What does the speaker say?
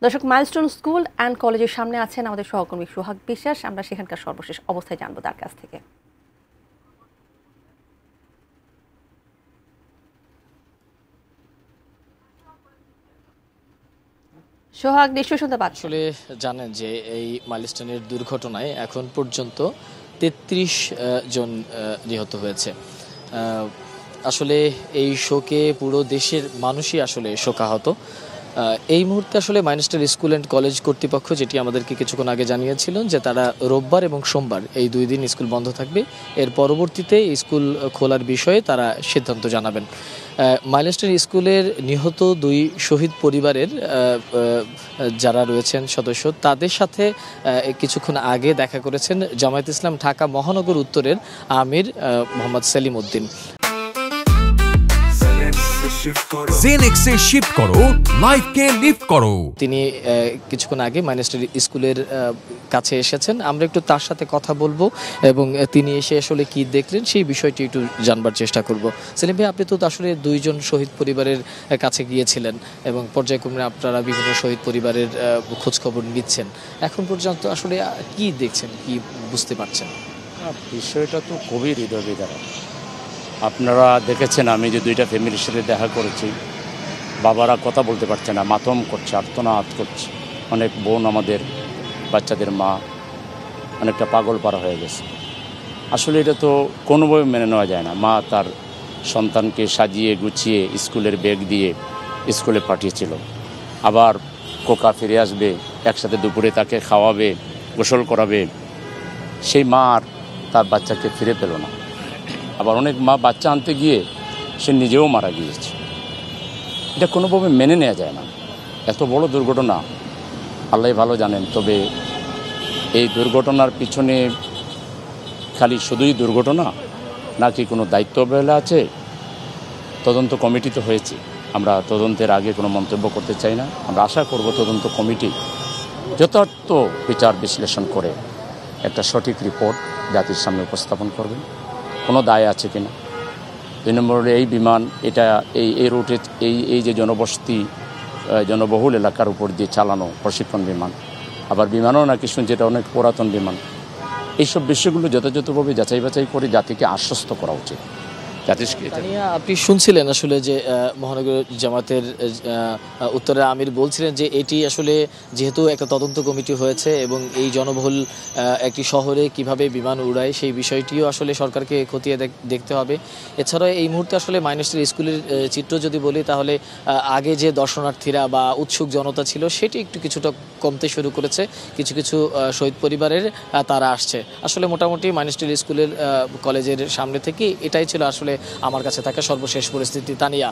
দর্শক, milestone school and কলেজের সামনে আছেন আমাদের সহকর্মী সোহাগ বিশ্বাস। আমরা সেখানকার সর্বশেষ অবস্থায় জানবো তার কাছ থেকে। সোহাগ, নিশ্চয়ই শুনতে পাচ্ছেন। আসলে জানেন যে এই মাইলস্টোনের দুর্ঘটনায় এখন পর্যন্ত ৩৩ জন নিহত হয়েছে। আসলে এই শোকে পুরো দেশের মানুষই আসলে শোকাহত। এই মুহূর্তে আসলে মাইলস্টোন স্কুল অ্যান্ড কলেজ কর্তৃপক্ষ যেটি আমাদেরকে কিছুক্ষণ আগে জানিয়েছিলেন যে তারা রোববার এবং সোমবার এই 2 দিন স্কুল বন্ধ থাকবে। এর পরবর্তীতে স্কুল খোলার বিষয়ে তারা সিদ্ধান্ত জানাবেন। মাইলস্টোন স্কুলের নিহত 2 শহীদ পরিবারের যারা রয়েছেন সদস্য, তাদের সাথে কিছুক্ষণ আগে দেখা করেছেন জামায়াতে ইসলাম ঢাকা মহানগর উত্তরের আমির মোহাম্মদ সেলিম উদ্দিন। জেনেক্সে শিফট করো, লাইফকে লিফট করো। তিনি কিছুক্ষণ আগে মাইলস্টোন স্কুলের কাছে এসেছেন। আমরা একটু তার সাথে কথা বলবো এবং তিনি এসে আসলে কি দেখলেন সেই বিষয়টি একটু জানবার চেষ্টা করব। সেলিম ভাই, আপনি তো আসলে 2 জন শহীদ পরিবারের কাছে গিয়েছিলেন এবং পর্যায়ক্রমে আপনারা বিভিন্ন শহীদ পরিবারের খোঁজ খবর নিচ্ছেন। এখন পর্যন্ত আসলে কি দেখছেন, কি বুঝতে পারছেন? বিষয়টা তো খুবই হৃদয় বিদারক। আপনারা দেখেছেন আমি যে 2টা ফ্যামিলির সাথে দেখা করেছি, বাবারা কথা বলতে পারছে না, মাতম করছে, আর্তনাদ করছে। অনেক বোন আমাদের বাচ্চাদের মা অনেকটা পাগল পারা হয়ে গেছে। আসলে এটা তো কোনোভাবে মেনে নেওয়া যায় না। মা তার সন্তানকে সাজিয়ে গুছিয়ে স্কুলের ব্যাগ দিয়ে স্কুলে পাঠিয়েছিল, আবার কোকা ফিরে আসবে, একসাথে দুপুরে তাকে খাওয়াবে, গোসল করাবে। সেই মা আর তার বাচ্চাকে ফিরে পেল না। আবার অনেক মা বাচ্চা আনতে গিয়ে সে নিজেও মারা গিয়েছে। এটা কোনোভাবে মেনে নেওয়া যায় না। এত বড় দুর্ঘটনা আল্লাহ ভালো জানেন। তবে এই দুর্ঘটনার পিছনে খালি শুধুই দুর্ঘটনা নাকি কোনো দায়িত্ব অবহেলা আছে? তদন্ত কমিটি তো হয়েছে, আমরা তদন্তের আগে কোনো মন্তব্য করতে চাই না। আমরা আশা করব তদন্ত কমিটি যথার্থ বিচার বিশ্লেষণ করে একটা সঠিক রিপোর্ট জাতির সামনে উপস্থাপন করবেন, কোনো দায় আছে কিনা। 2 নম্বরে এই বিমান, এটা এই রুটে এই যে জনবসতি জনবহুল এলাকার উপর দিয়ে চালানো প্রশিক্ষণ বিমান, আবার বিমানও নাকি শুনছি এটা অনেক পুরাতন বিমান। এইসব বিষয়গুলো যথাযথভাবে যাচাই বাছাই করে জাতিকে আশ্বস্ত করা উচিত। আপনি শুনছিলেন আসলে যে মহানগর জামাতের উত্তরের আমির বলছিলেন যে এটি আসলে যেহেতু একটা তদন্ত কমিটি হয়েছে এবং এই জনবহুল একটি শহরে কিভাবে বিমান উড়ায় সেই বিষয়টিও আসলে সরকারকে খতিয়ে দেখতে হবে। এছাড়াও এই মুহূর্তে আসলে মাইলস্টোন স্কুলের চিত্র যদি বলি তাহলে আগে যে দর্শনার্থীরা বা উৎসুক জনতা ছিল সেটি কিছুটা কমতে শুরু করেছে। কিছু কিছু শহীদ পরিবারের তারা আসছে। আসলে মোটামুটি মাইলস্টোন স্কুলের কলেজের সামনে থেকে এটাই ছিল আসলে আমার কাছে থাকা সর্বশেষ পরিস্থিতি। তানিয়া।